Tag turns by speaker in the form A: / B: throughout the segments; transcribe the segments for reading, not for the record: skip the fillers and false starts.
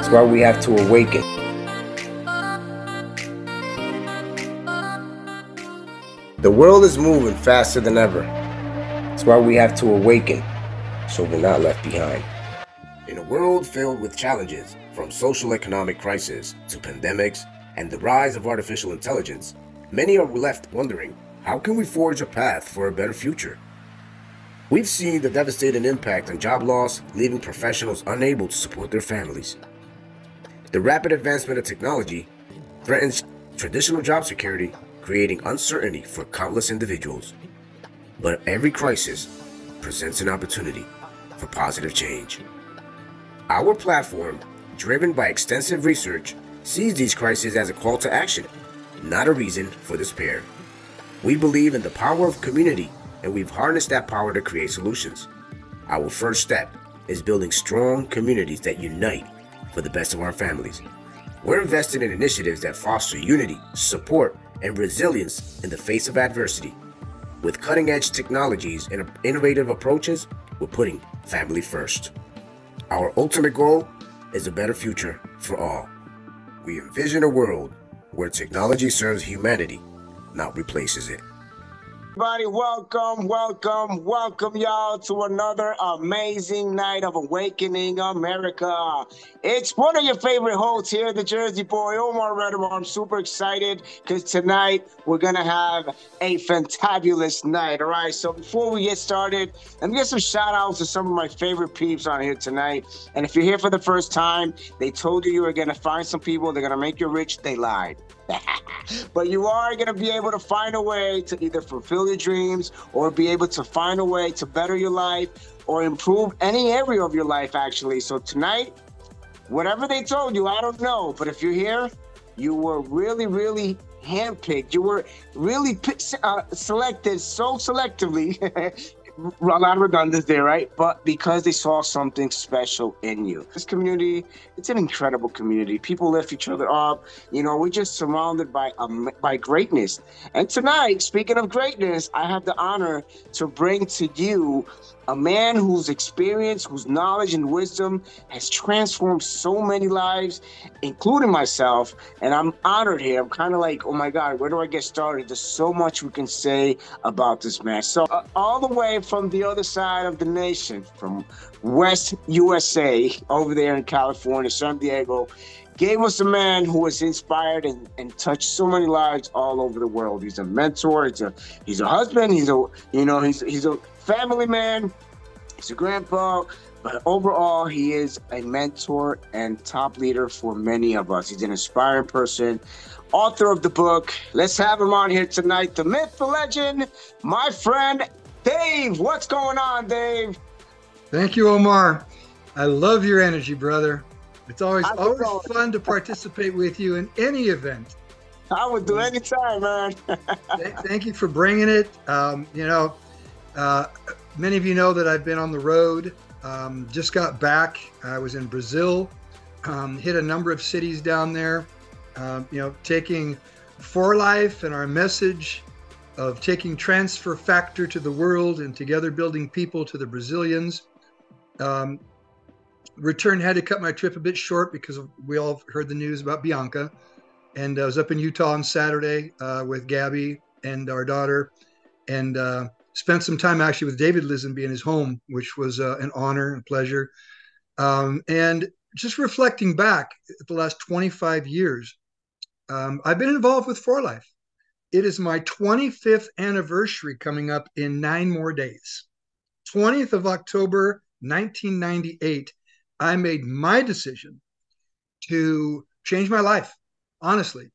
A: That's why we have to awaken. The world is moving faster than ever. That's why we have to awaken, so we're not left behind. In a world filled with challenges, from social economic crisis to pandemics and the rise of artificial intelligence, many are left wondering, how can we forge a path for a better future? We've seen the devastating impact on job loss, leaving professionals unable to support their families. The rapid advancement of technology threatens traditional job security, creating uncertainty for countless individuals. But every crisis presents an opportunity for positive change. Our platform, driven by extensive research, sees these crises as a call to action, not a reason for despair. We believe in the power of community, and we've harnessed that power to create solutions. Our first step is building strong communities that unite for the best of our families. We're investing in initiatives that foster unity, support, and resilience in the face of adversity. With cutting-edge technologies and innovative approaches, we're putting family first. Our ultimate goal is a better future for all. We envision a world where technology serves humanity, not replaces it.
B: Everybody, welcome y'all to another amazing night of Awakening America. It's one of your favorite hosts here, the Jersey boy, Omar Redmore. I'm super excited because tonight we're going to have a fantabulous night, all right? So before we get started, let me get some shout outs to some of my favorite peeps on here tonight. And if you're here for the first time, they told you were going to find some people, they're going to make you rich, they lied. But you are going to be able to find a way to either fulfill your dreams or be able to find a way to better your life or improve any area of your life, actually. So tonight, whatever they told you, I don't know. But if you're here, you were really handpicked. You were really selected so selectively. A lot of redundancy there, right? But because they saw something special in you. This community, it's an incredible community. People lift each other up. You know, we're just surrounded by greatness. And tonight, speaking of greatness, I have the honor to bring to you a man whose experience, whose knowledge and wisdom has transformed so many lives, including myself. And I'm honored here. I'm kind of like, oh my God, where do I get started? There's so much we can say about this man. So all the way from the other side of the nation, from West USA, over there in California, San Diego, gave us a man who has inspired and touched so many lives all over the world. He's a mentor. He's a husband. He's a family man. He's a grandpa. But overall, he is a mentor and top leader for many of us. He's an inspiring person, author of the book. Let's have him on here tonight. The myth, the legend, my friend, Dave. What's going on, Dave?
C: Thank you, Omar. I love your energy, brother. It's always fun to participate with you in any event.
B: I would do any time, man.
C: Thank you for bringing it. Many of you know that I've been on the road. Just got back. I was in Brazil, hit a number of cities down there, taking For Life and our message of taking transfer factor to the world and together building people to the Brazilians. Had to cut my trip a bit short because we all heard the news about Bianca. And I was up in Utah on Saturday with Gabby and our daughter, and spent some time actually with David Lisenby in his home, which was an honor and pleasure. And just reflecting back at the last 25 years, I've been involved with For Life. It is my 25th anniversary coming up in 9 more days. 20th of October, 1998, I made my decision to change my life. Honestly,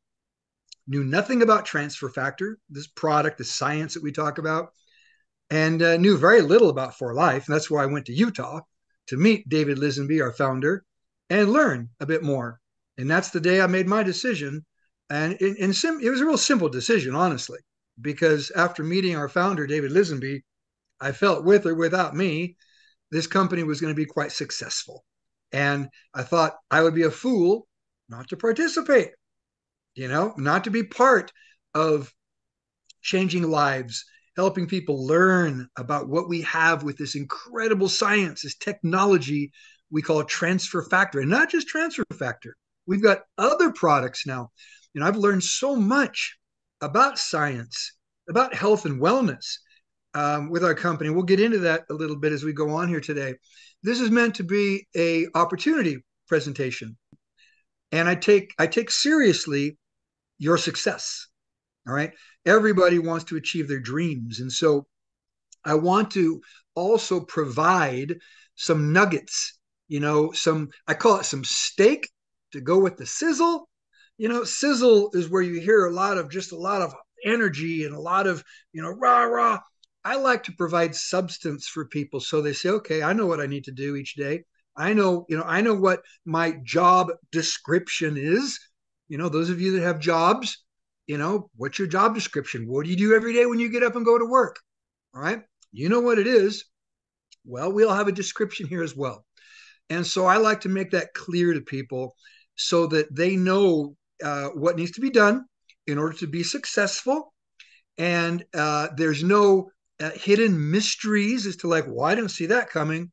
C: knew nothing about transfer factor, this product, the science that we talk about, and knew very little about For Life. And that's why I went to Utah to meet David Lisenby, our founder, and learn a bit more. And that's the day I made my decision. And it was a real simple decision, honestly, because after meeting our founder, David Lisenby, I felt with or without me, this company was going to be quite successful. And I thought I would be a fool not to participate, not to be part of changing lives, helping people learn about what we have with this incredible science, this technology we call transfer factor, and not just transfer factor. We've got other products now. I've learned so much about science, about health and wellness with our company. We'll get into that a little bit as we go on here today. This is meant to be a opportunity presentation, and I take seriously your success. All right, everybody wants to achieve their dreams, and so I want to also provide some nuggets. I call it some steak to go with the sizzle. Sizzle is where you hear a lot of energy and a lot of, rah, rah. I like to provide substance for people. So they say, okay, I know what I need to do each day. I know what my job description is. Those of you that have jobs, what's your job description? What do you do every day when you get up and go to work? All right. You know what it is. Well, we'll have a description here as well. And so I like to make that clear to people so that they know what needs to be done in order to be successful. And there's no hidden mysteries as to like, well, I didn't see that coming,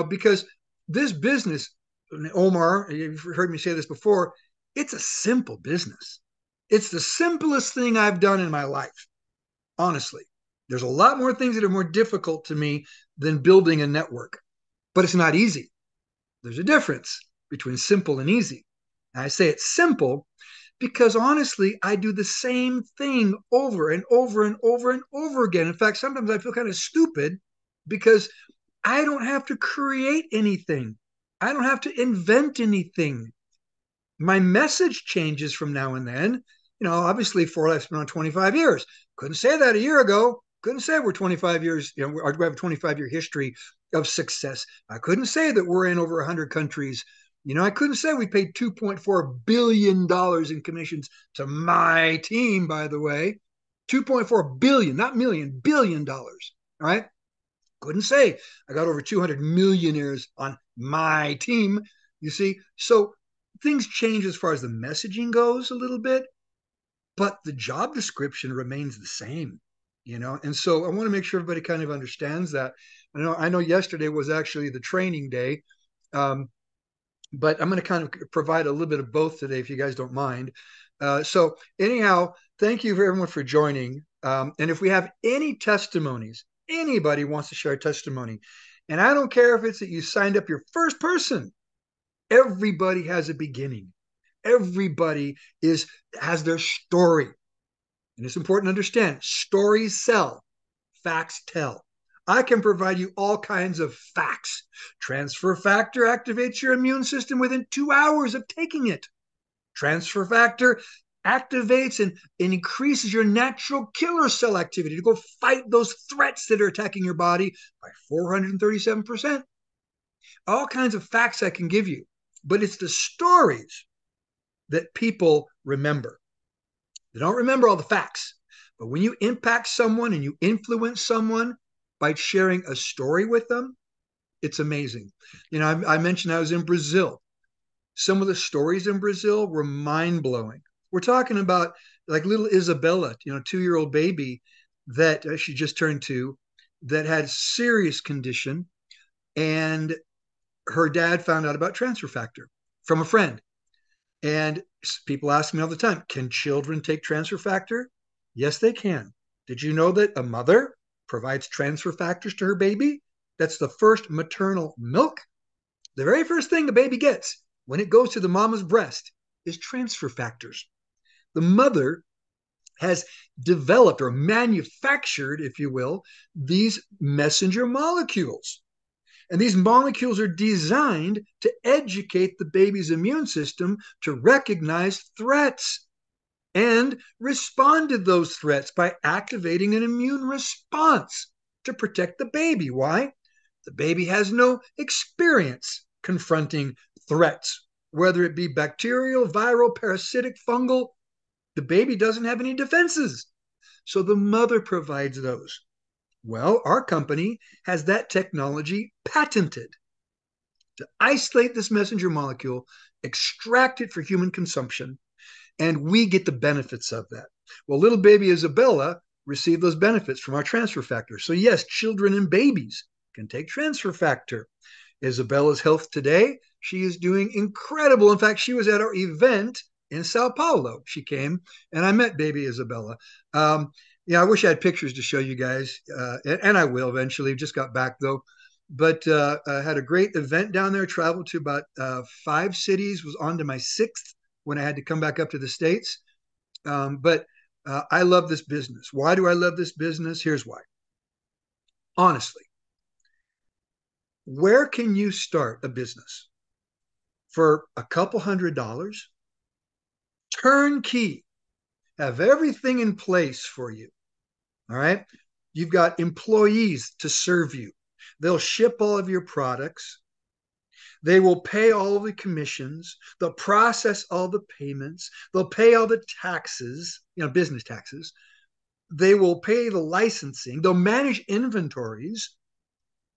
C: because this business, Omar, you've heard me say this before, it's a simple business. It's the simplest thing I've done in my life, honestly. There's a lot more things that are more difficult to me than building a network, but it's not easy. There's a difference between simple and easy. And I say it's simple because honestly, I do the same thing over and over and over and over again. In fact, sometimes I feel kind of stupid because I don't have to create anything. I don't have to invent anything. My message changes from now and then. Obviously, for life's been on 25 years. Couldn't say that a year ago. Couldn't say we're 25 years, we have a 25-year history of success. I couldn't say that we're in over 100 countries. I couldn't say we paid $2.4 billion in commissions to my team, by the way. $2.4 billion, not million, $1 billion. All right. Couldn't say I got over 200 millionaires on my team. You see, so things change as far as the messaging goes a little bit, but the job description remains the same. And so I want to make sure everybody kind of understands that. I know yesterday was actually the training day, but I'm going to kind of provide a little bit of both today, if you guys don't mind. So anyhow, thank you for everyone for joining. And if we have any testimonies, anybody wants to share a testimony, and I don't care if it's that you signed up your first person, everybody has a beginning. Everybody has their story. And it's important to understand, stories sell, facts tell. I can provide you all kinds of facts. Transfer factor activates your immune system within 2 hours of taking it. Transfer factor activates and increases your natural killer cell activity to go fight those threats that are attacking your body by 437%. All kinds of facts I can give you, but it's the stories that people remember. They don't remember all the facts, but when you impact someone and you influence someone by sharing a story with them, it's amazing. I mentioned I was in Brazil. Some of the stories in Brazil were mind-blowing. We're talking about like little Isabella, 2-year-old baby that she just turned 2, that had serious condition, and her dad found out about transfer factor from a friend. And people ask me all the time, can children take transfer factor? Yes, they can. Did you know that a mother provides transfer factors to her baby? That's the first maternal milk. The very first thing the baby gets when it goes to the mama's breast is transfer factors. The mother has developed or manufactured, if you will, these messenger molecules. And these molecules are designed to educate the baby's immune system to recognize threats and respond to those threats by activating an immune response to protect the baby. Why? The baby has no experience confronting threats, whether it be bacterial, viral, parasitic, fungal. The baby doesn't have any defenses. So the mother provides those. Well, our company has that technology patented to isolate this messenger molecule, extract it for human consumption, and we get the benefits of that. Well, little baby Isabella received those benefits from our transfer factor. So yes, children and babies can take transfer factor. Isabella's health today. She is doing incredible. In fact, she was at our event in Sao Paulo. She came and I met baby Isabella. Yeah, I wish I had pictures to show you guys, and I will eventually. Just got back though, but I had a great event down there. Traveled to about 5 cities. Was on to my sixth when I had to come back up to the States. But I love this business. Why do I love this business? Here's why. Honestly, where can you start a business for a couple $100, turnkey, have everything in place for you? All right. You've got employees to serve you. They'll ship all of your products. They will pay all the commissions. They'll process all the payments. They'll pay all the taxes, business taxes. They will pay the licensing. They'll manage inventories.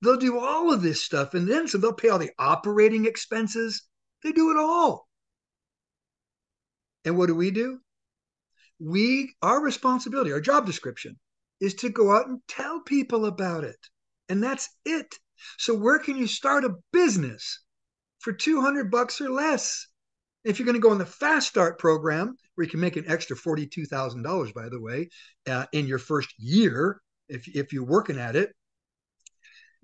C: They'll do all of this stuff. And then so they'll pay all the operating expenses. They do it all. And what do? Our responsibility, our job description is to go out and tell people about it. And that's it. So where can you start a business for $200 or less? If you're going to go on the Fast Start program, where you can make an extra $42,000, by the way, in your first year, if you're working at it,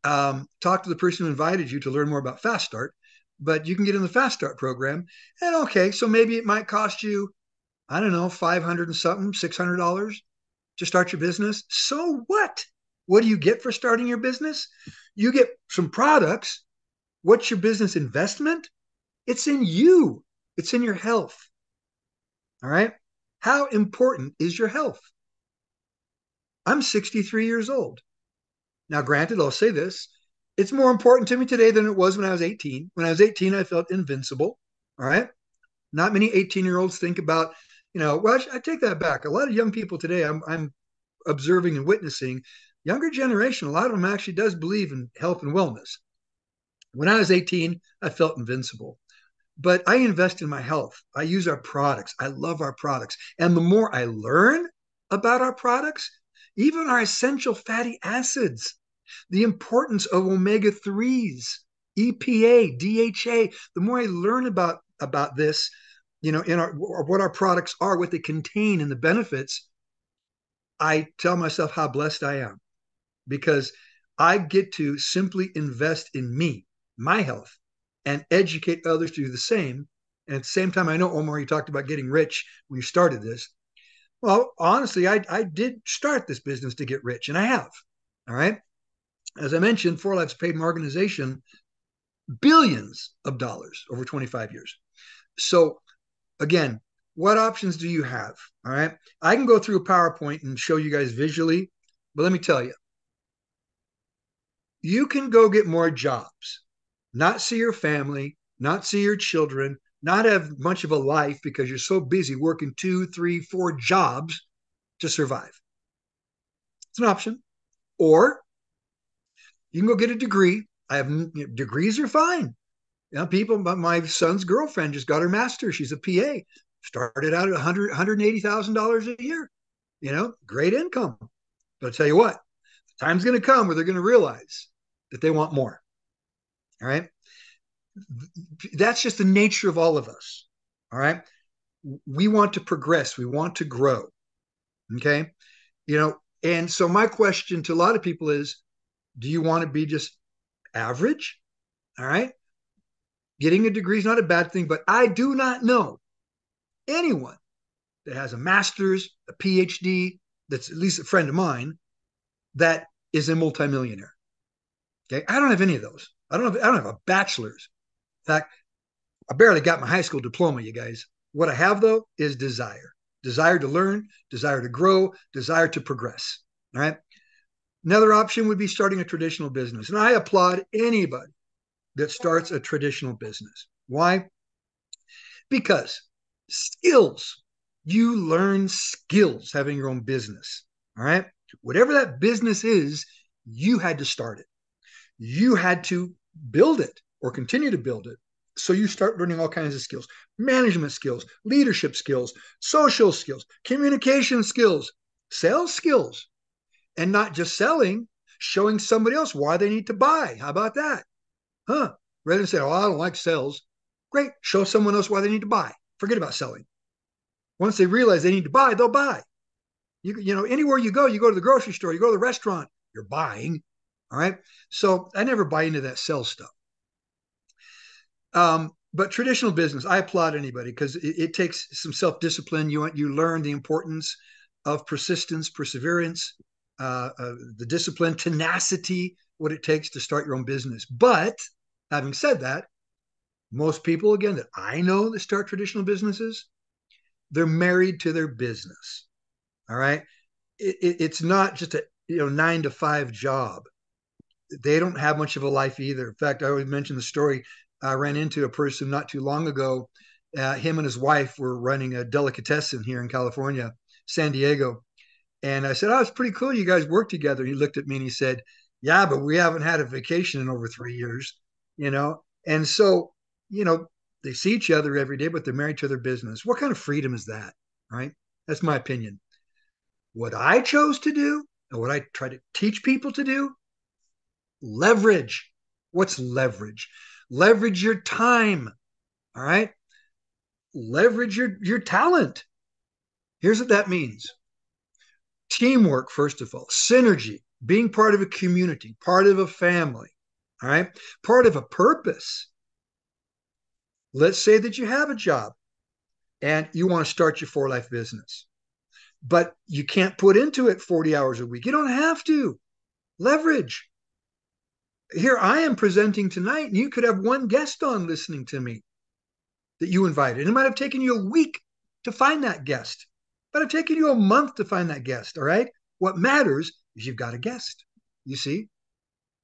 C: talk to the person who invited you to learn more about Fast Start. But you can get in the Fast Start program. And okay, so maybe it might cost you, I don't know, $500 and something, $600 to start your business. So what? What do you get for starting your business? You get some products. What's your business investment? It's in you. It's in your health. All right. How important is your health? I'm 63 years old. Now, granted, I'll say this. It's more important to me today than it was when I was 18. When I was 18, I felt invincible. All right. Not many 18-year-olds think about, well, I take that back. A lot of young people today, I'm observing and witnessing, younger generation, a lot of them actually does believe in health and wellness. When I was 18, I felt invincible. But I invest in my health. I use our products. I love our products. And the more I learn about our products, even our essential fatty acids, the importance of omega-3s, EPA, DHA, the more I learn about this, in what our products are, what they contain, and the benefits, I tell myself how blessed I am, because I get to simply invest in me, my health, and educate others to do the same. And at the same time, I know, Omar, you talked about getting rich when you started this. Well, honestly, I did start this business to get rich, and I have. All right. As I mentioned, 4Life's paid my organization billions of dollars over 25 years. So again, what options do you have? All right. I can go through a PowerPoint and show you guys visually, but let me tell you, you can go get more jobs, not see your family, not see your children, not have much of a life because you're so busy working 2, 3, 4 jobs to survive. It's an option. Or you can go get a degree. Degrees are fine. People, my son's girlfriend just got her master's. She's a PA. Started out at $180,000 a year. Great income. But I'll tell you what, the time's going to come where they're going to realize that they want more. All right. That's just the nature of all of us. All right. We want to progress. We want to grow. Okay. And so my question to a lot of people is, do you want to be just average? All right. Getting a degree is not a bad thing, but I do not know anyone that has a master's, a PhD, that's at least a friend of mine, that is a multimillionaire. Okay. I don't have any of those. I don't have a bachelor's. In fact, I barely got my high school diploma, you guys. What I have, though, is desire to learn, desire to grow, desire to progress. All right. Another option would be starting a traditional business. And I applaud anybody that starts a traditional business. Why? Because skills, you learn skills having your own business. All right. Whatever that business is, you had to start it. You had to build it or continue to build it. So you start learning all kinds of skills, management skills, leadership skills, social skills, communication skills, sales skills, and not just selling, showing somebody else why they need to buy. How about that? Huh? Rather than say, oh, I don't like sales. Great. Show someone else why they need to buy. Forget about selling. Once they realize they need to buy, they'll buy. You know, anywhere you go to the grocery store, you go to the restaurant, you're buying. All right. So I never buy into that sales stuff. But traditional business, I applaud anybody because it takes some self-discipline. You learn the importance of persistence, perseverance, the discipline, tenacity, what it takes to start your own business. But having said that, most people, again, that I know that start traditional businesses, they're married to their business. All right. It's not just a 9 to 5 job. They don't have much of a life either. In fact, I always mention the story. I ran into a person not too long ago. Him and his wife were running a delicatessen here in California, San Diego. And I said, oh, it's pretty cool. You guys work together. He looked at me and he said, yeah, but we haven't had a vacation in over 3 years, you know? And so, they see each other every day, but they're married to their business. What kind of freedom is that? Right? That's my opinion. What I chose to do and what I try to teach people to do, leverage. What's leverage? Leverage your time. All right. Leverage your talent. Here's what that means. Teamwork, first of all, synergy, being part of a community, part of a family, all right, part of a purpose. Let's say that you have a job and you want to start your for-life business, but you can't put into it 40 hours a week. You don't have to. Leverage. Here I am presenting tonight, and you could have one guest on listening to me that you invited. And it might have taken you a week to find that guest. It might have taken you a month to find that guest, all right? What matters is you've got a guest, you see?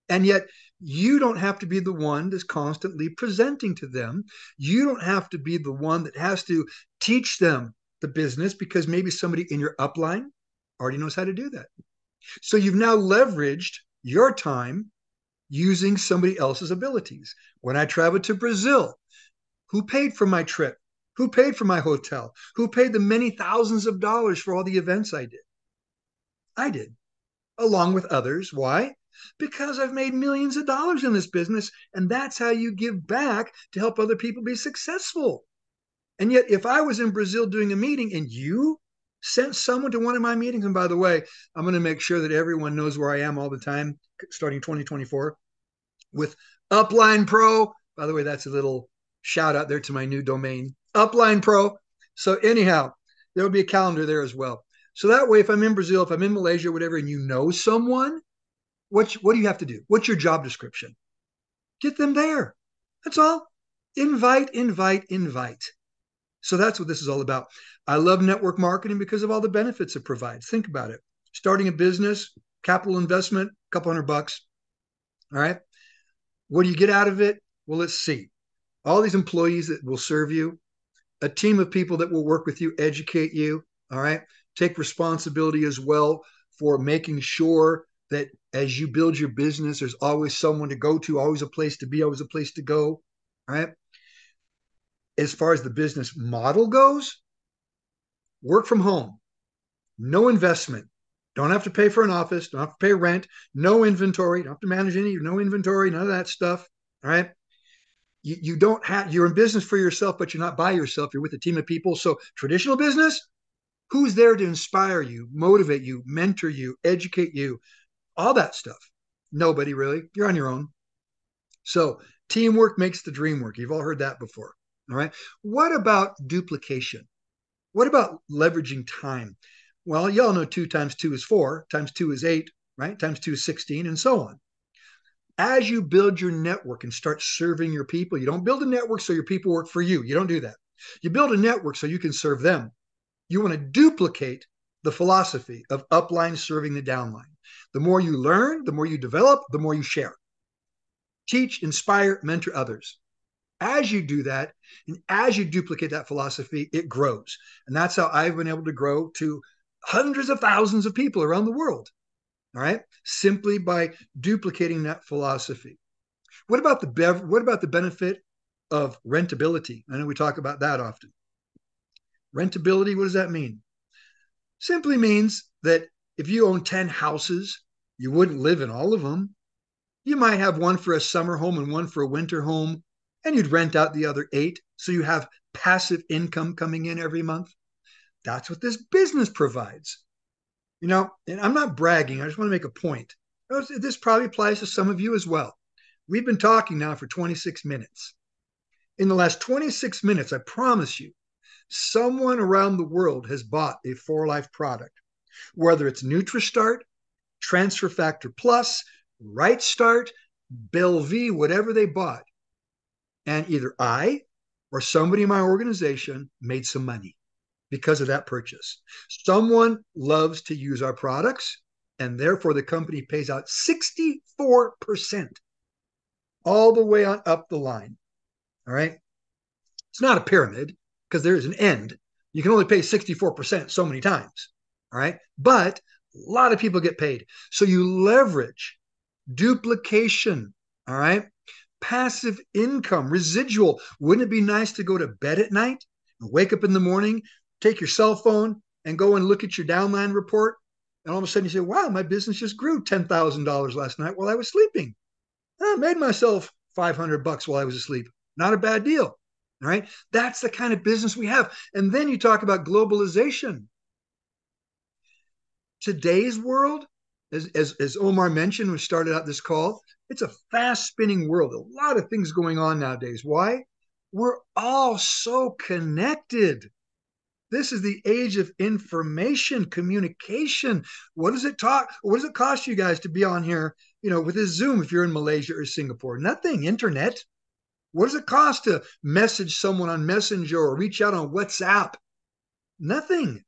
C: And yet you don't have to be the one that's constantly presenting to them. You don't have to be the one that has to teach them the business because maybe somebody in your upline already knows how to do that. So you've now leveraged your time using somebody else's abilities. When I traveled to Brazil, who paid for my trip? Who paid for my hotel? Who paid the many thousands of dollars for all the events I did? I did, along with others. Why? Because I've made millions of dollars in this business, and that's how you give back to help other people be successful. And yet, if I was in Brazil doing a meeting and you sent someone to one of my meetings, and by the way, I'm going to make sure that everyone knows where I am all the time, starting 2024, with Upline Pro. By the way, that's a little shout out there to my new domain, Upline Pro. So anyhow, there will be a calendar there as well. So that way, if I'm in Brazil, if I'm in Malaysia, whatever, and you know someone, what do you have to do? What's your job description? Get them there. That's all. Invite, invite, invite. So that's what this is all about. I love network marketing because of all the benefits it provides. Think about it. Starting a business, capital investment, a couple $100. All right. What do you get out of it? Well, let's see. All these employees that will serve you, a team of people that will work with you, educate you. All right. Take responsibility as well for making sure that as you build your business, there's always someone to go to, always a place to be, always a place to go. All right. As far as the business model goes, work from home, no investment. Don't have to pay for an office. Don't have to pay rent. No inventory. Don't have to manage any. No inventory. None of that stuff. All right. You don't have. You're in business for yourself, but you're not by yourself. You're with a team of people. So traditional business, who's there to inspire you, motivate you, mentor you, educate you, all that stuff? Nobody really. You're on your own. So teamwork makes the dream work. You've all heard that before. All right. What about duplication? What about leveraging time? Well, y'all know 2 times 2 is 4, times 2 is 8, right? Times 2 is 16, and so on. As you build your network and start serving your people, you don't build a network so your people work for you. You don't do that. You build a network so you can serve them. You want to duplicate the philosophy of upline serving the downline. The more you learn, the more you develop, the more you share. Teach, inspire, mentor others. As you do that, and as you duplicate that philosophy, it grows. And that's how I've been able to grow to hundreds of thousands of people around the world. All right. Simply by duplicating that philosophy. What about the benefit of rentability? I know we talk about that often. Rentability, what does that mean? Simply means that if you own 10 houses, you wouldn't live in all of them. You might have one for a summer home and one for a winter home, and you'd rent out the other 8. So you have passive income coming in every month. That's what this business provides. And I'm not bragging. I just want to make a point. This probably applies to some of you as well. We've been talking now for 26 minutes. In the last 26 minutes, I promise you, someone around the world has bought a 4Life product, whether it's NutriStart, Transfer Factor Plus, Right Start, Bellevue, whatever they bought. And either I or somebody in my organization made some money because of that purchase. Someone loves to use our products, and therefore the company pays out 64% all the way on up the line. All right. It's not a pyramid because there is an end. You can only pay 64% so many times. All right. But a lot of people get paid. So you leverage duplication. All right. Passive income, residual. Wouldn't it be nice to go to bed at night and wake up in the morning, take your cell phone and go and look at your downline report? And all of a sudden you say, wow, my business just grew $10,000 last night while I was sleeping. I made myself $500 while I was asleep. Not a bad deal. All right. That's the kind of business we have. And then you talk about globalization. Today's world, as Omar mentioned, we started out this call, it's a fast spinning world. A lot of things going on nowadays. Why? We're all so connected. This is the age of information, communication. What does it cost you guys to be on here, with this Zoom if you're in Malaysia or Singapore? Nothing. Internet. What does it cost to message someone on Messenger or reach out on WhatsApp? Nothing.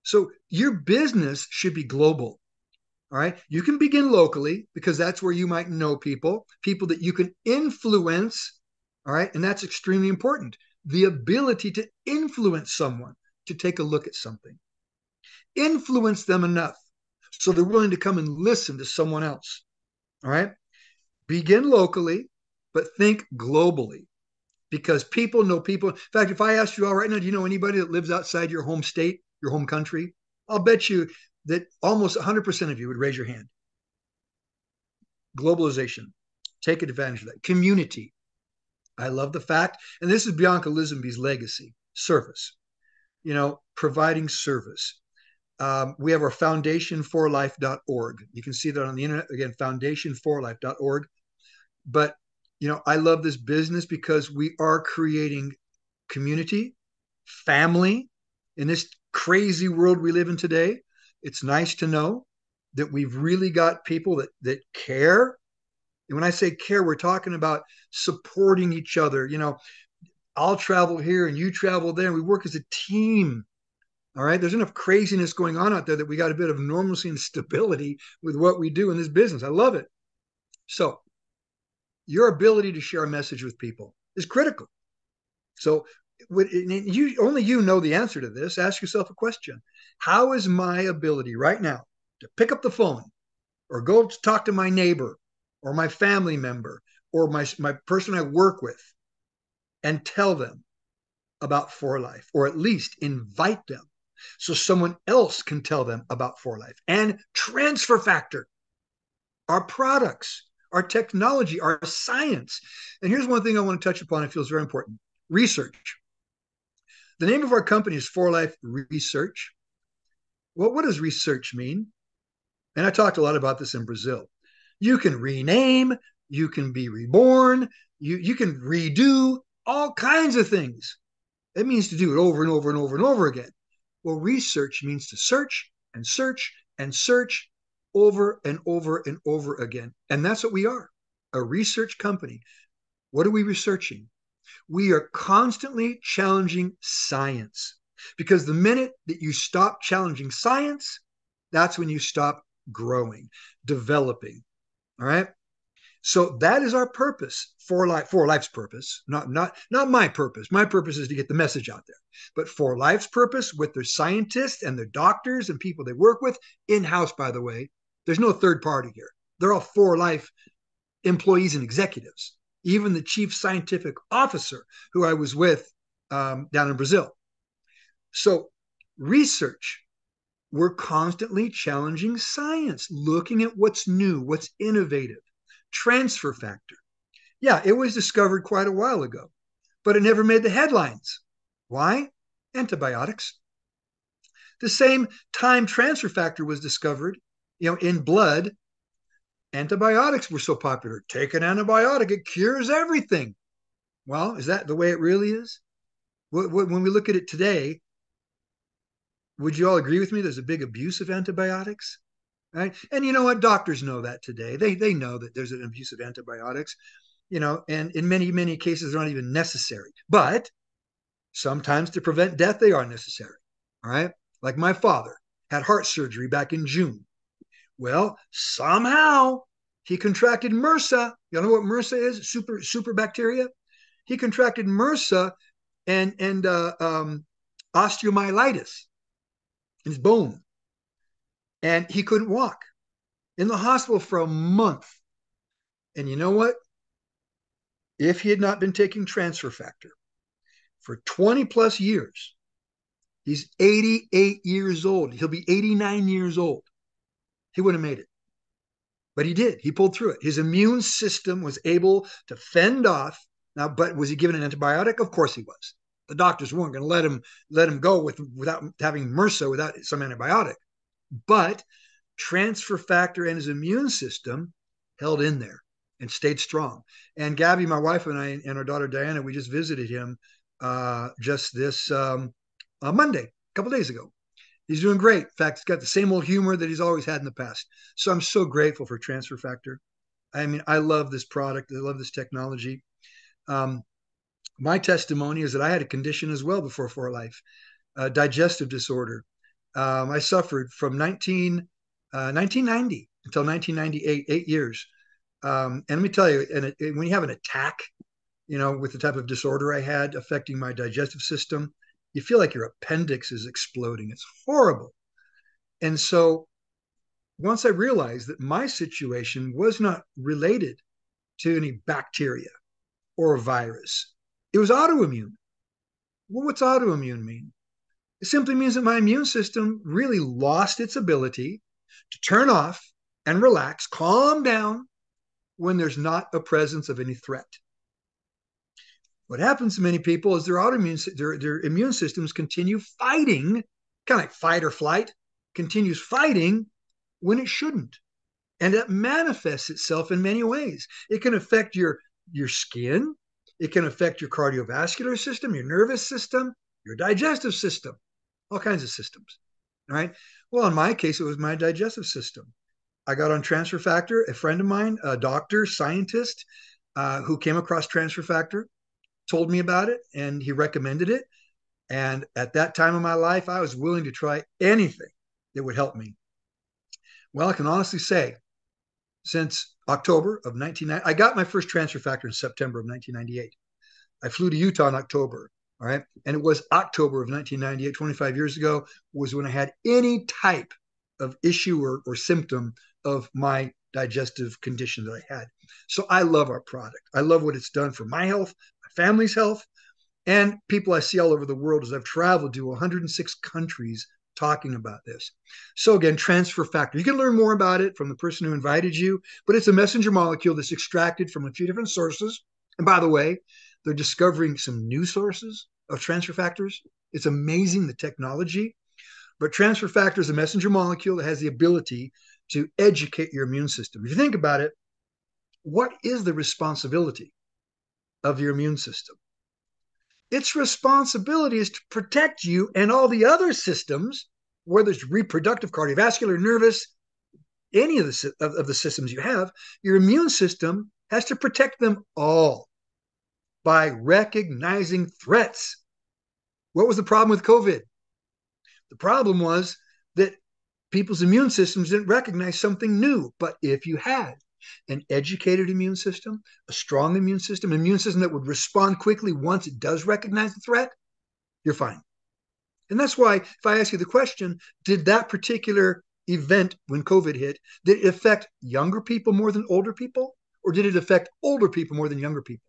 C: So your business should be global. All right. You can begin locally because that's where you might know people that you can influence. All right. And that's extremely important. The ability to influence someone to take a look at something. Influence them enough so they're willing to come and listen to someone else. All right. Begin locally, but think globally because people know people. In fact, if I asked you all right now, do you know anybody that lives outside your home state, your home country? I'll bet you that almost 100% of you would raise your hand. Globalization. Take advantage of that. Community. I love the fact, and this is Bianca Lisenby's legacy, service, providing service. We have our foundation4life.org. You can see that on the internet. Again, foundation4life.org. But, I love this business because we are creating community, family in this crazy world we live in today. It's nice to know that we've really got people that care. And when I say care, we're talking about supporting each other. I'll travel here and you travel there. And we work as a team. All right. There's enough craziness going on out there that we got a bit of normalcy and stability with what we do in this business. I love it. So your ability to share a message with people is critical. So only you know the answer to this. Ask yourself a question. How is my ability right now to pick up the phone or go talk to my neighbor or my family member or my person I work with and tell them about 4Life, or at least invite them so someone else can tell them about 4Life? And Transfer Factor, our products, our technology, our science. And here's one thing I want to touch upon. It feels very important. Research. The name of our company is 4Life Research. Well, what does research mean? And I talked a lot about this in Brazil. You can rename, you can be reborn, you can redo all kinds of things. It means to do it over and over and over and over again. Well, research means to search and search and search over and over and over again. And that's what we are, a research company. What are we researching? We are constantly challenging science, because the minute that you stop challenging science, that's when you stop growing, developing. All right. So that is our purpose, 4Life's purpose, not my purpose. My purpose is to get the message out there. But 4Life's purpose, with their scientists and their doctors and people they work with in-house, by the way, there's no third party here. They're all 4Life employees and executives. Even the chief scientific officer who I was with down in Brazil. So research, we're constantly challenging science, looking at what's new, what's innovative. transfer factor. Yeah, it was discovered quite a while ago, but it never made the headlines. Why? Antibiotics. The same time transfer factor was discovered, in blood, antibiotics were so popular. Take an antibiotic, it cures everything. Well, is that the way it really is? When we look at it today, would you all agree with me? There's a big abuse of antibiotics, right? And you know what? Doctors know that today. They know that there's an abuse of antibiotics, and in many, many cases, they're not even necessary. But sometimes to prevent death, they are necessary. All right. Like my father had heart surgery back in June. Well, somehow he contracted MRSA. You know what MRSA is? Super bacteria. He contracted MRSA and osteomyelitis in his bone, and he couldn't walk. In the hospital for a month. And you know what? If he had not been taking transfer factor for 20 plus years, he's 88 years old. He'll be 89 years old. He would have made it. But he did. He pulled through it. His immune system was able to fend off. Now, but was he given an antibiotic? Of course he was. The doctors weren't going to let him go without having MRSA, without some antibiotic. But transfer factor and his immune system held in there and stayed strong. And Gabby, my wife, and I, and our daughter Diana, we just visited him just this Monday, a couple days ago. He's doing great. In fact, he's got the same old humor that he's always had in the past. So I'm so grateful for transfer factor. I mean, I love this product. I love this technology. My testimony is that I had a condition as well before For Life, digestive disorder. I suffered from 1990 until 1998, 8 years. And let me tell you, when you have an attack, with the type of disorder I had affecting my digestive system, you feel like your appendix is exploding. It's horrible. And so once I realized that my situation was not related to any bacteria or a virus, it was autoimmune. Well, what's autoimmune mean? It simply means that my immune system really lost its ability to turn off and relax, calm down when there's not a presence of any threat. What happens to many people is their immune systems continue fighting, kind of like fight or flight, continues fighting when it shouldn't. And that manifests itself in many ways. It can affect your skin. It can affect your cardiovascular system, your nervous system, your digestive system, all kinds of systems. All right. Well, in my case, it was my digestive system. I got on transfer factor. A friend of mine, a doctor, scientist, who came across transfer factor, told me about it, and he recommended it. And at that time of my life, I was willing to try anything that would help me. Well, I can honestly say, since October of 1990, I got my first transfer factor in September of 1998. I flew to Utah in October. All right. And it was October of 1998, 25 years ago, was when I had any type of issue or symptom of my digestive condition that I had. So I love our product. I love what it's done for my health, my family's health, and people I see all over the world as I've traveled to 106 countries talking about this. So again, transfer factor. You can learn more about it from the person who invited you, but it's a messenger molecule that's extracted from a few different sources. And by the way, they're discovering some new sources of transfer factors. It's amazing, the technology. But transfer factor is a messenger molecule that has the ability to educate your immune system. If you think about it, what is the responsibility of your immune system? Its responsibility is to protect you and all the other systems, whether it's reproductive, cardiovascular, nervous, any of the systems you have. Your immune system has to protect them all by recognizing threats. What was the problem with COVID? The problem was that people's immune systems didn't recognize something new. But if you had an educated immune system, a strong immune system that would respond quickly once it does recognize the threat, you're fine. And that's why, if I ask you the question, did that particular event when COVID hit, did it affect younger people more than older people? Or did it affect older people more than younger people?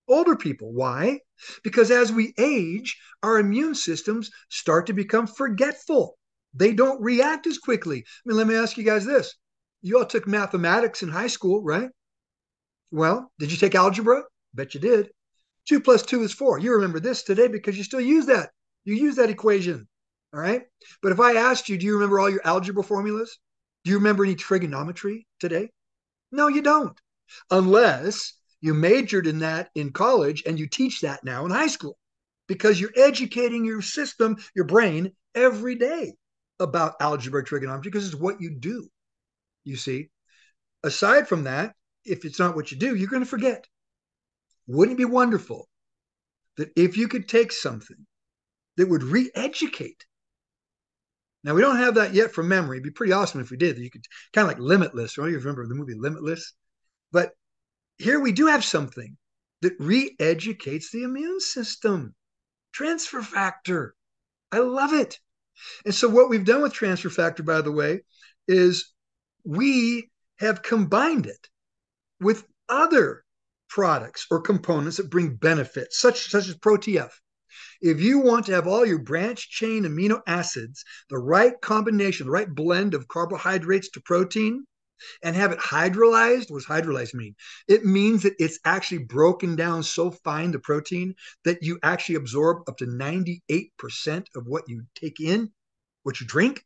C: Older people. Why? Because as we age, our immune systems start to become forgetful. They don't react as quickly. I mean, let me ask you guys this. You all took mathematics in high school, right? Well, did you take algebra? Bet you did. 2 plus 2 is 4. You remember this today because you still use that. You use that equation. All right. But if I asked you, do you remember all your algebra formulas? Do you remember any trigonometry today? No, you don't. Unless you majored in that in college and you teach that now in high school because you're educating your system, your brain, every day about algebra, trigonometry, because it's what you do. You see, aside from that, if it's not what you do, you're going to forget. Wouldn't it be wonderful that if you could take something that would re-educate? Now, we don't have that yet from memory. It'd be pretty awesome if we did. You could kind of like Limitless. Right? You remember the movie Limitless? But here we do have something that re-educates the immune system. Transfer factor. I love it. And so what we've done with transfer factor, by the way, is we have combined it with other products or components that bring benefits, such as ProTF. If you want to have all your branch chain amino acids, the right combination, the right blend of carbohydrates to protein, and have it hydrolyzed. What does hydrolyzed mean? It means that it's actually broken down so fine, the protein, that you actually absorb up to 98% of what you take in, what you drink.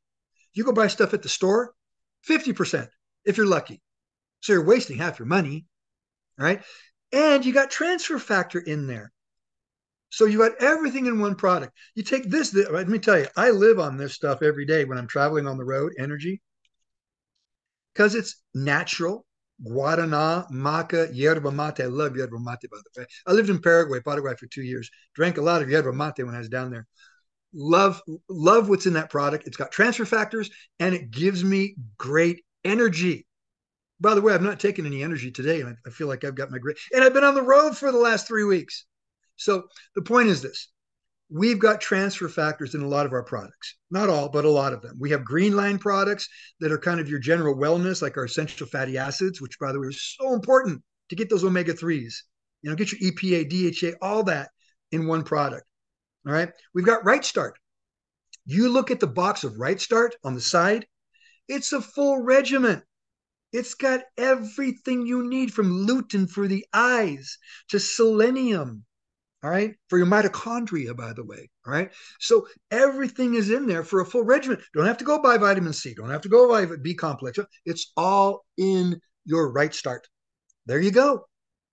C: You go buy stuff at the store, 50%, if you're lucky. So you're wasting half your money, right? And you got transfer factor in there. So you got everything in one product. You take this, let me tell you, I live on this stuff every day when I'm traveling on the road, energy, because it's natural. Guarana, maca, yerba mate. I love yerba mate, by the way. I lived in Paraguay for 2 years. Drank a lot of yerba mate when I was down there. Love what's in that product. It's got transfer factors and it gives me great energy. By the way, I've not taken any energy today, and I feel like I've got my great. And I've been on the road for the last 3 weeks. So the point is this: we've got transfer factors in a lot of our products. Not all, but a lot of them. We have green line products that are kind of your general wellness, like our essential fatty acids, which, by the way, is so important to get those omega-3s. You know, get your EPA, DHA, all that in one product. All right. We've got Right Start. You look at the box of Right Start on the side, it's a full regimen. It's got everything you need, from lutein for the eyes to selenium, all right, for your mitochondria, by the way, all right? So everything is in there for a full regimen. Don't have to go buy vitamin C. Don't have to go buy B complex. It's all in your Right Start. There you go.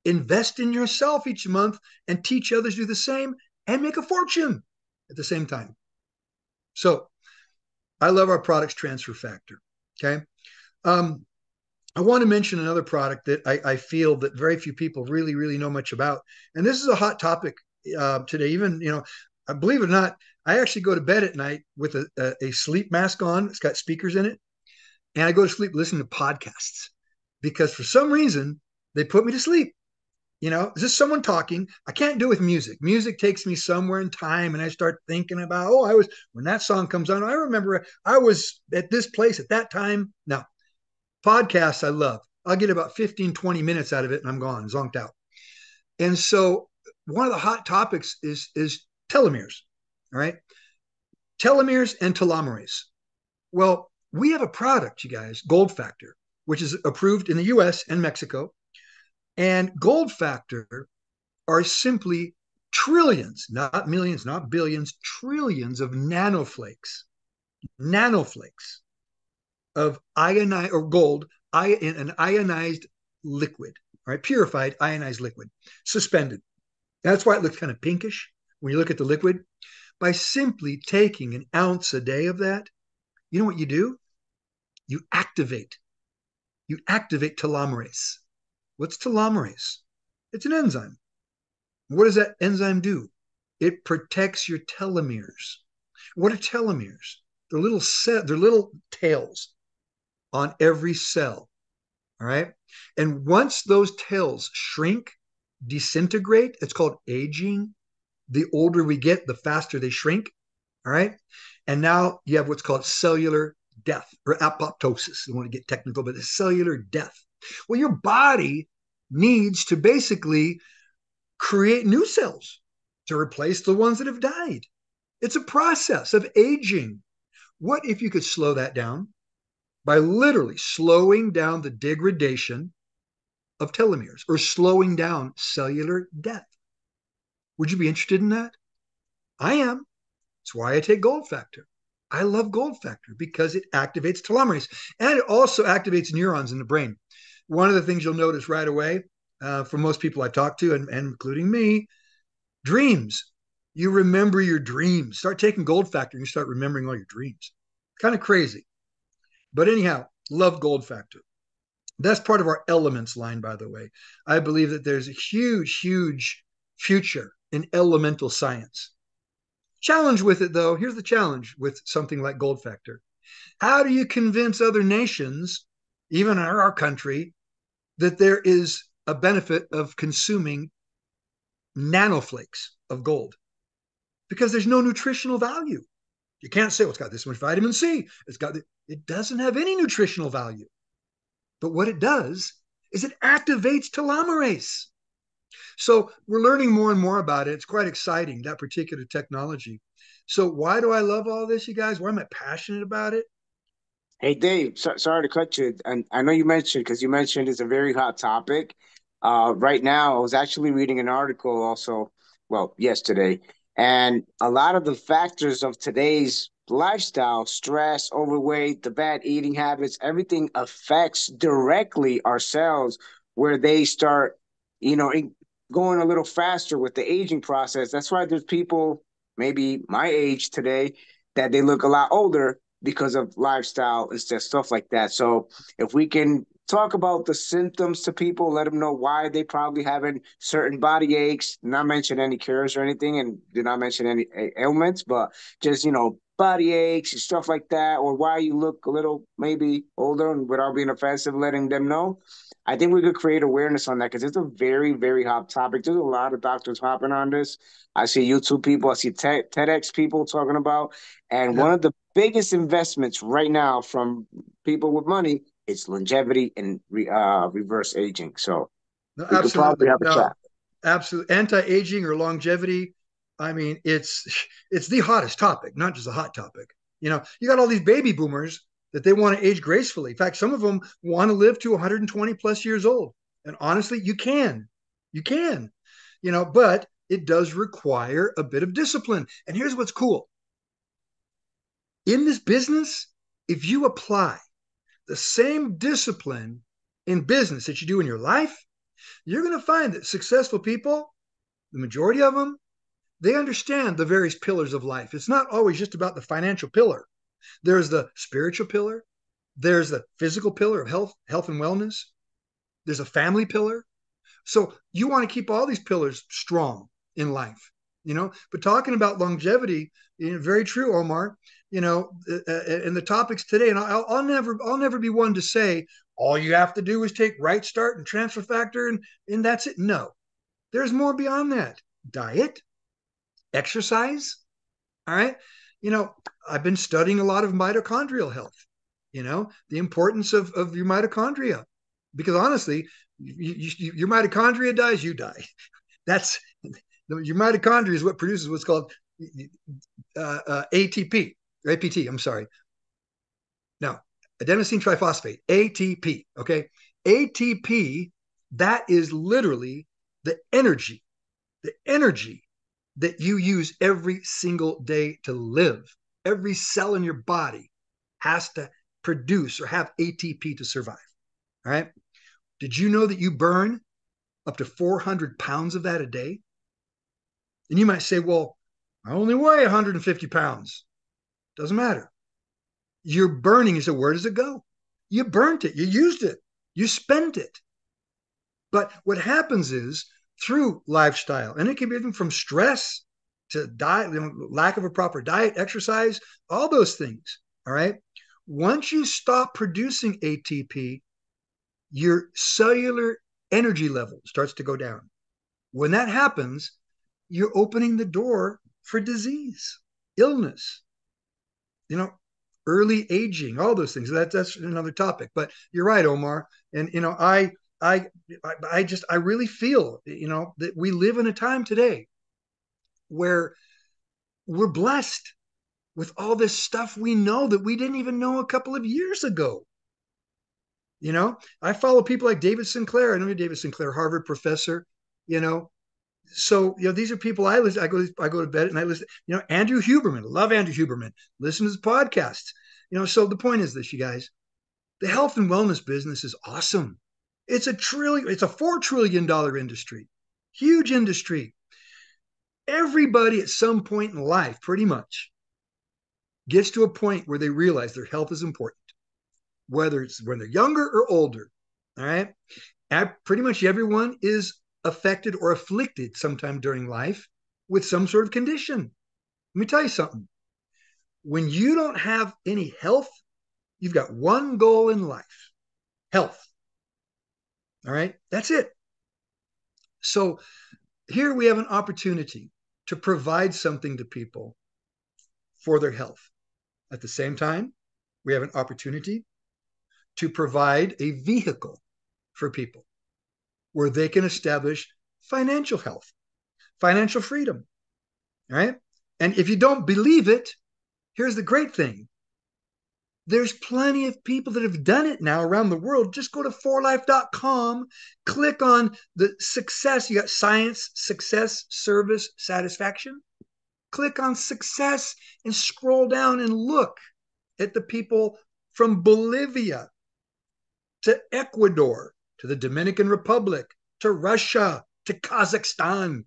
C: Invest in yourself each month and teach others to do the same and make a fortune at the same time. So I love our product's transfer factor, okay? I want to mention another product that I feel that very few people really, really know much about. And this is a hot topic today. Even, believe it or not, I actually go to bed at night with a sleep mask on. It's got speakers in it. And I go to sleep listening to podcasts because for some reason, they put me to sleep. Is this someone talking? I can't do it with music. Music takes me somewhere in time and I start thinking about, when that song comes on, I remember I was at this place at that time. No. Podcasts I love. I'll get about 15, 20 minutes out of it and I'm gone, zonked out. And so one of the hot topics is telomeres, all right? Telomeres and telomerase. Well, we have a product, you guys, Gold Factor, which is approved in the US and Mexico. And Gold Factor are simply trillions, not millions, not billions, trillions of nanoflakes of ionized or gold in an ionized liquid, right? Purified ionized liquid, suspended. That's why it looks kind of pinkish when you look at the liquid. By simply taking an ounce a day of that, you know what you do? You activate telomerase. What's telomerase? It's an enzyme. What does that enzyme do? It protects your telomeres. What are telomeres? They're little tails on every cell, all right? And once those tails shrink, disintegrate, it's called aging. The older we get, the faster they shrink, all right? And now you have what's called cellular death or apoptosis. I want to get technical, but it's cellular death. Well, your body needs to basically create new cells to replace the ones that have died. It's a process of aging. What if you could slow that down? by literally slowing down the degradation of telomeres or slowing down cellular death. Would you be interested in that? I am. That's why I take Gold Factor. I love Gold Factor because it activates telomerase and it also activates neurons in the brain. One of the things you'll notice right away from most people I talk to, and including me, dreams. You remember your dreams. Start taking Gold Factor and you start remembering all your dreams. Kind of crazy. But anyhow, love Gold Factor. That's part of our elements line, by the way. I believe that there's a huge, huge future in elemental science. Challenge with it, though. Here's the challenge with something like Gold Factor. How do you convince other nations, even in our country, that there is a benefit of consuming nanoflakes of gold? Because there's no nutritional value. You can't say, well, it's got this much vitamin C. It doesn't have any nutritional value. But what it does is it activates telomerase. So we're learning more and more about it. It's quite exciting, that particular technology. So why do I love all this, you guys? Why am I passionate about it?
B: Hey, Dave, sorry to cut you. And I know you mentioned, because you mentioned it's a very hot topic. Right now, I was actually reading an article also, well, yesterday, and a lot of the factors of today's lifestyle, stress, overweight, the bad eating habits, everything affects directly our cells where they start, going a little faster with the aging process. That's why there's people, maybe my age today, that they look a lot older because of lifestyle and stuff like that. So if we can talk about the symptoms to people, let them know why they probably having certain body aches, not mention any cures or anything, and do not mention any ailments, but just, body aches and stuff like that, or why you look a little maybe older and without being offensive, letting them know. I think we could create awareness on that because it's a very, very hot topic. There's a lot of doctors hopping on this. I see YouTube people, I see TEDx people talking about, and
C: Yeah,
B: one of the biggest investments right now from people with money is longevity and reverse aging. So
C: no,
B: we could probably
C: absolutely.
B: have a
C: No,
B: chat.
C: absolutely. Anti-aging or longevity. I mean, it's the hottest topic, not just a hot topic. You got all these baby boomers that they want to age gracefully. In fact, some of them want to live to 120 plus years old. And honestly, you can, but it does require a bit of discipline. And here's what's cool. In this business, if you apply the same discipline in business that you do in your life, you're going to find that successful people, the majority of them, they understand the various pillars of life. It's not always just about the financial pillar. There's the spiritual pillar. There's the physical pillar of health and wellness. There's a family pillar. So you want to keep all these pillars strong in life, But talking about longevity, very true, Omar. And the topics today, and I'll never be one to say all you have to do is take Right Start and Transfer Factor, and that's it. No, there's more beyond that. Diet, exercise. All right. I've been studying a lot of mitochondrial health, the importance of your mitochondria, because honestly, your mitochondria dies, you die. That's your mitochondria is what produces what's called ATP, or APT. I'm sorry. Now, adenosine triphosphate, ATP. Okay. ATP, that is literally the energy that you use every single day to live. Every cell in your body has to produce or have ATP to survive. All right. Did you know that you burn up to 400 pounds of that a day? And you might say, well, I only weigh 150 pounds. Doesn't matter. You're burning. You say, where does it go? You burnt it. You used it. You spent it. But what happens is through lifestyle, and it can be even from stress to diet, lack of a proper diet, exercise, all those things. All right. Once you stop producing ATP, your cellular energy level starts to go down. When that happens, you're opening the door for disease, illness, early aging, all those things. That's another topic. But you're right, Omar. And I really feel that we live in a time today where we're blessed with all this stuff we know that we didn't even know a couple of years ago. I follow people like David Sinclair. I know David Sinclair, Harvard professor. You know, so these are people I listen. I go to bed and I listen. Andrew Huberman, love Andrew Huberman. Listen to his podcasts. So the point is this, you guys: the health and wellness business is awesome. It's a $4 trillion industry, huge industry. Everybody at some point in life, pretty much, gets to a point where they realize their health is important, whether it's when they're younger or older. All right. Pretty much everyone is affected or afflicted sometime during life with some sort of condition. Let me tell you something. When you don't have any health, you've got one goal in life: health. All right. That's it. So here we have an opportunity to provide something to people for their health. At the same time, we have an opportunity to provide a vehicle for people where they can establish financial health, financial freedom. All right. And if you don't believe it, here's the great thing. There's plenty of people that have done it now around the world. Just go to forlife.com, click on the success. You got science, success, service, satisfaction. Click on success and scroll down and look at the people from Bolivia to Ecuador to the Dominican Republic to Russia to Kazakhstan,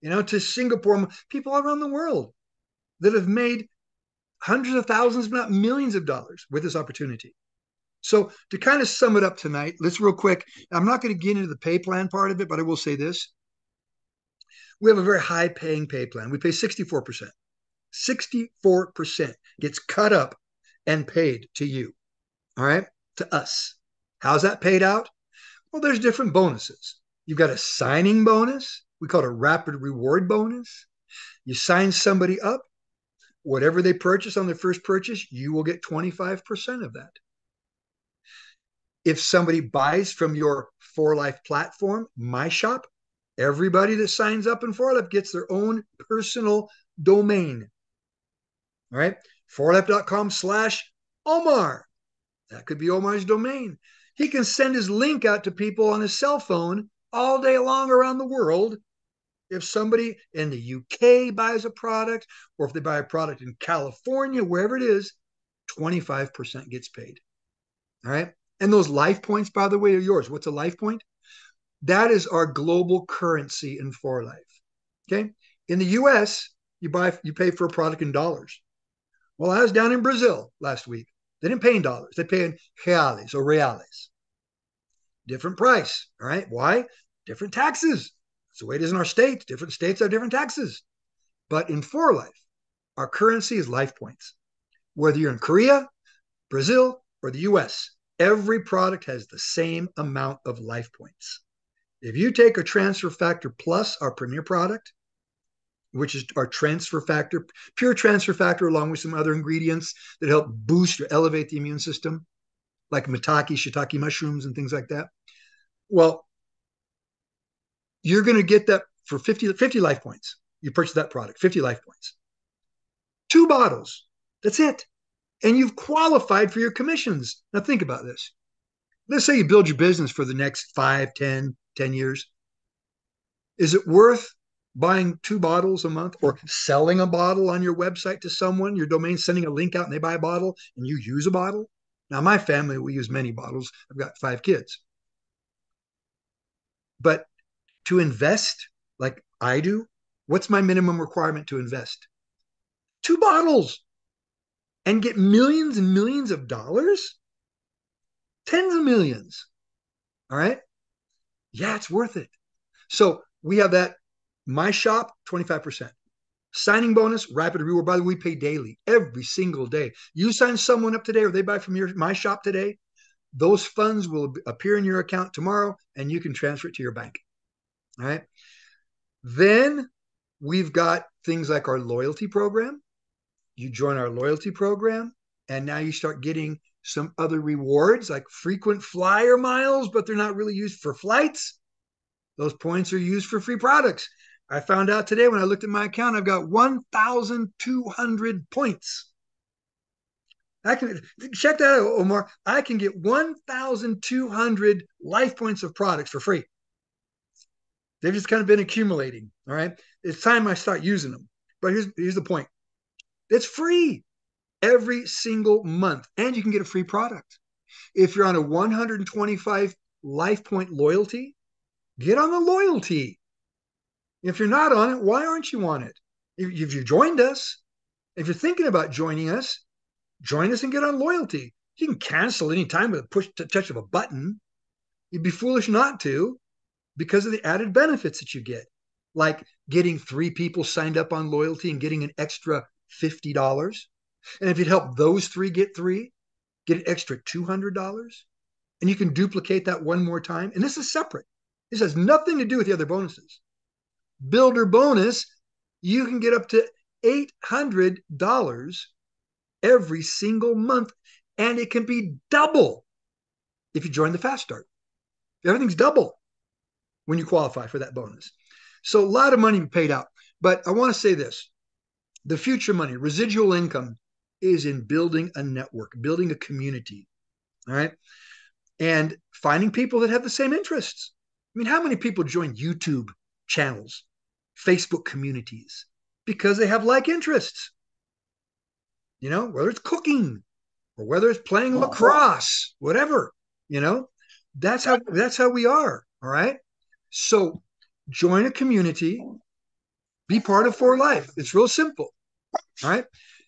C: to Singapore, people all around the world that have made hundreds of thousands, if not millions of dollars with this opportunity. So to kind of sum it up tonight, let's real quick. I'm not going to get into the pay plan part of it, but I will say this. We have a very high paying pay plan. We pay 64%. 64% gets cut up and paid to you. All right. To us. How's that paid out? Well, there's different bonuses. You've got a signing bonus. We call it a rapid reward bonus. You sign somebody up. Whatever they purchase on their first purchase, you will get 25% of that. If somebody buys from your For Life platform, My Shop, everybody that signs up in For Life gets their own personal domain. All right. forlife.com/Omar. That could be Omar's domain. He can send his link out to people on his cell phone all day long around the world. If somebody in the UK buys a product, or if they buy a product in California, wherever it is, 25% gets paid. All right. And those life points, by the way, are yours. What's a life point? That is our global currency in For Life. Okay. In the US, you pay for a product in dollars. Well, I was down in Brazil last week. They didn't pay in dollars. They pay in reales or reales. Different price. All right. Why? Different taxes. That's the way it is in our states. Different states have different taxes. But in For Life, our currency is life points. Whether you're in Korea, Brazil, or the US, every product has the same amount of life points. If you take a Transfer Factor Plus, our premier product, which is our transfer factor, pure transfer factor, along with some other ingredients that help boost or elevate the immune system, like shiitake mushrooms and things like that. Well, you're going to get that for 50 life points. You purchase that product, 50 life points. 2 bottles. That's it. And you've qualified for your commissions. Now think about this. Let's say you build your business for the next 5, 10 years. Is it worth buying 2 bottles a month or selling a bottle on your website to someone, your domain, sending a link out and they buy a bottle and you use a bottle? Now, my family, we use many bottles. I've got 5 kids. But to invest like I do, what's my minimum requirement to invest? 2 bottles and get millions and millions of dollars? Tens of millions. All right. Yeah, it's worth it. So we have that. My Shop, 25%. Signing bonus, rapid reward. By the way, we pay daily, every single day. You sign someone up today or they buy from My Shop today, those funds will appear in your account tomorrow and you can transfer it to your bank. All right. Then we've got things like our loyalty program. You join our loyalty program and now you start getting some other rewards like frequent flyer miles, but they're not really used for flights. Those points are used for free products. I found out today when I looked at my account, I've got 1,200 points. I can check that out, Omar. I can get 1,200 life points of products for free. They've just kind of been accumulating. All right. It's time I start using them. But here's the point. It's free every single month, and you can get a free product. If you're on a 125 life point loyalty, get on the loyalty. If you're not on it, why aren't you on it? If you joined us, if you're thinking about joining us, join us and get on loyalty. You can cancel anytime with a touch of a button. You'd be foolish not to because of the added benefits that you get, like getting 3 people signed up on loyalty and getting an extra $50. And if you'd help those 3 get 3, get an extra $200. And you can duplicate that one more time. And this is separate. This has nothing to do with the other bonuses. Builder bonus, you can get up to $800 every single month. And it can be double if you join the fast start. Everything's double when you qualify for that bonus. So a lot of money paid out. But I want to say this. The future money, residual income, is in building a network, building a community. All right. And finding people that have the same interests. I mean, how many people join YouTube channels, Facebook communities, because they have like interests? You know, whether it's cooking or whether it's playing lacrosse, whatever, you know, that's how we are. All right. So join a community, be part of For Life. It's real simple. All right.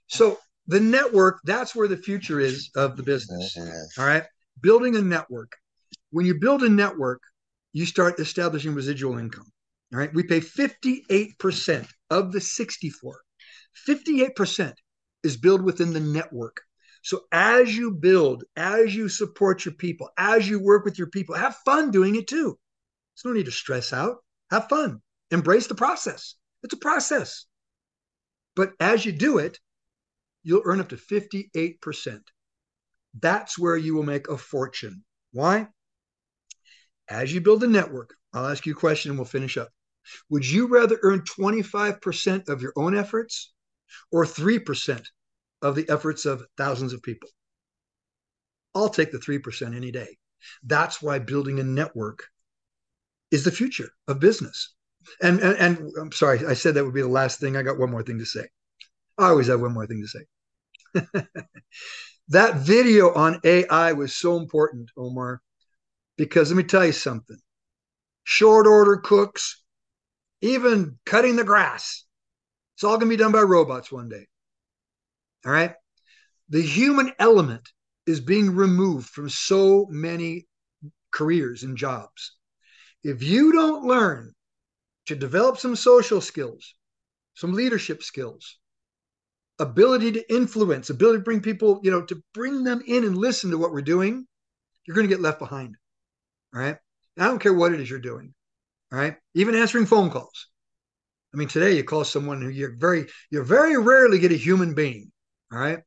C: So the network, that's where the future is of the business. All right. Building a network. When you build a network, you start establishing residual income. All right. We pay 58% of the 64. 58% is built within the network. So as you build, as you support your people, as you work with your people, have fun doing it too. There's no need to stress out. Have fun. Embrace the process. It's a process. But as you do it, you'll earn up to 58%. That's where you will make a fortune. Why? As you build a network, I'll ask you a question and we'll finish up. Would you rather earn 25% of your own efforts or 3% of the efforts of thousands of people? I'll take the 3% any day. That's why building a network is the future of business. And I'm sorry, I said that would be the last thing. I got one more thing to say. I always have one more thing to say. That video on AI was so important, Omar, because let me tell you something. Short order cooks, even cutting the grass, it's all going to be done by robots one day. All right. The human element is being removed from so many careers and jobs. If you don't learn to develop some social skills, some leadership skills, ability to influence, ability to bring people, to bring them in and listen to what we're doing, you're going to get left behind. All right. And I don't care what it is you're doing. All right. Even answering phone calls. I mean, today you call someone who you very rarely get a human being. All right.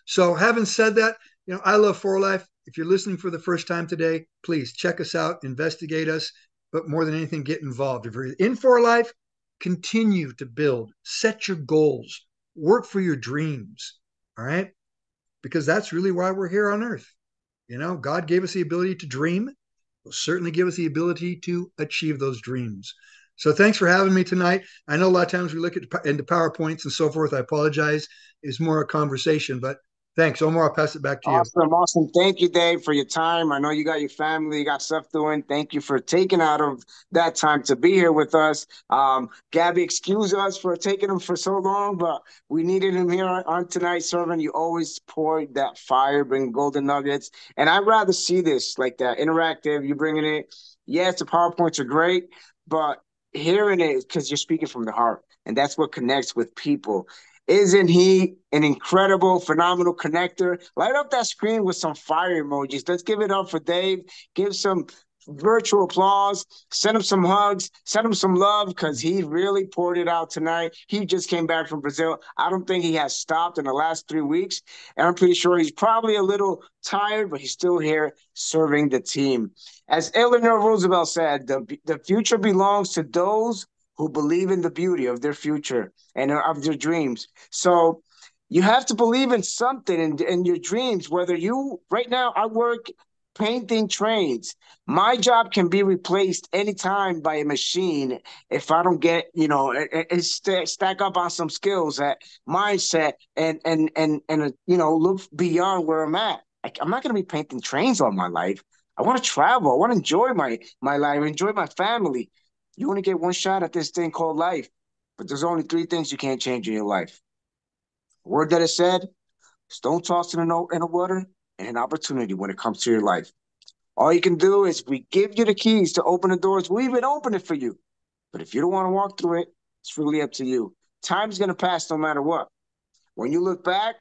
C: So having said that, I love For Life. If you're listening for the first time today, please check us out, investigate us, but more than anything, get involved. If you're in For Life, continue to build, set your goals, work for your dreams. All right. Because that's really why we're here on earth. God gave us the ability to dream. Will certainly give us the ability to achieve those dreams. So thanks for having me tonight. I know a lot of times we look into PowerPoints and so forth. I apologize. It's more a conversation, but thanks. Omar, I'll pass it back to you.
B: Awesome. Thank you, Dave, for your time. I know you got your family, you got stuff doing. Thank you for taking out of that time to be here with us. Gabby, excuse us for taking him for so long, but we needed him here on tonight's sermon. You always pour that fire, bring golden nuggets. And I'd rather see this like that, interactive. You bringing it. Yes, the PowerPoints are great, but hearing it because you're speaking from the heart. And that's what connects with people. Isn't he an incredible, phenomenal connector? Light up that screen with some fire emojis. Let's give it up for Dave. Give some virtual applause. Send him some hugs. Send him some love because he really poured it out tonight. He just came back from Brazil. I don't think he has stopped in the last 3 weeks. And I'm pretty sure he's probably a little tired, but he's still here serving the team. As Eleanor Roosevelt said, the future belongs to those who believe in the beauty of their future and of their dreams. So You have to believe in something in your dreams. Whether you right now, I work painting trains. My job can be replaced anytime by a machine if I don't get, stack up on some skills, that mindset, and look beyond where I'm at. I'm not going to be painting trains all my life. I want to travel. I want to enjoy my life, enjoy my family. You only get one shot at this thing called life, but there's only three things you can't change in your life. Word that is said, stone tossed in the water, and an opportunity when it comes to your life. All you can do is we give you the keys to open the doors. We even open it for you. But if you don't want to walk through it, it's really up to you. Time's going to pass no matter what. When you look back,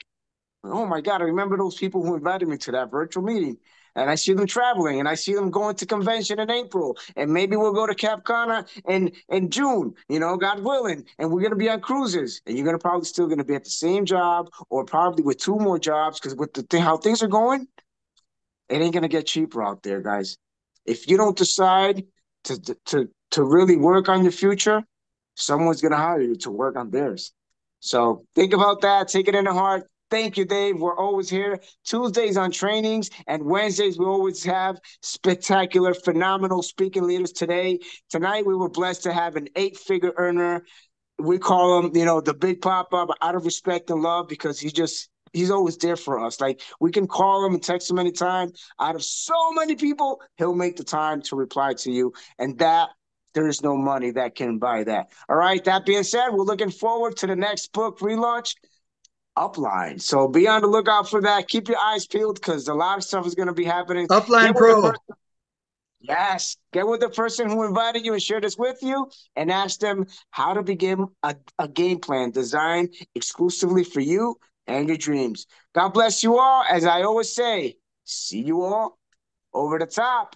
B: oh my God, I remember those people who invited me to that virtual meeting. And I see them traveling, and I see them going to convention in April. And maybe we'll go to Cap Cana in June, God willing. And we're going to be on cruises. And you're going to probably still going to be at the same job, or probably with two more jobs, because with how things are going, it ain't gonna get cheaper out there, guys. If you don't decide to really work on your future, someone's gonna hire you to work on theirs. So think about that. Take it in the heart. Thank you, Dave. We're always here. Tuesdays on trainings, and Wednesdays we always have spectacular, phenomenal speaking leaders. Tonight we were blessed to have an eight-figure earner. We call him, the big papa, but out of respect and love, because he's always there for us. Like, we can call him and text him anytime. Out of so many people, he'll make the time to reply to you. And that, there is no money that can buy that. All right. That being said, we're looking forward to the next book relaunch, Upline. So be on the lookout for that. Keep your eyes peeled, because a lot of stuff is going to be happening.
C: Upline Pro.
B: Yes, get with the person who invited you and shared this with you, and ask them how to begin a game plan designed exclusively for you and your dreams. God bless you all. As I always say, see you all over the top.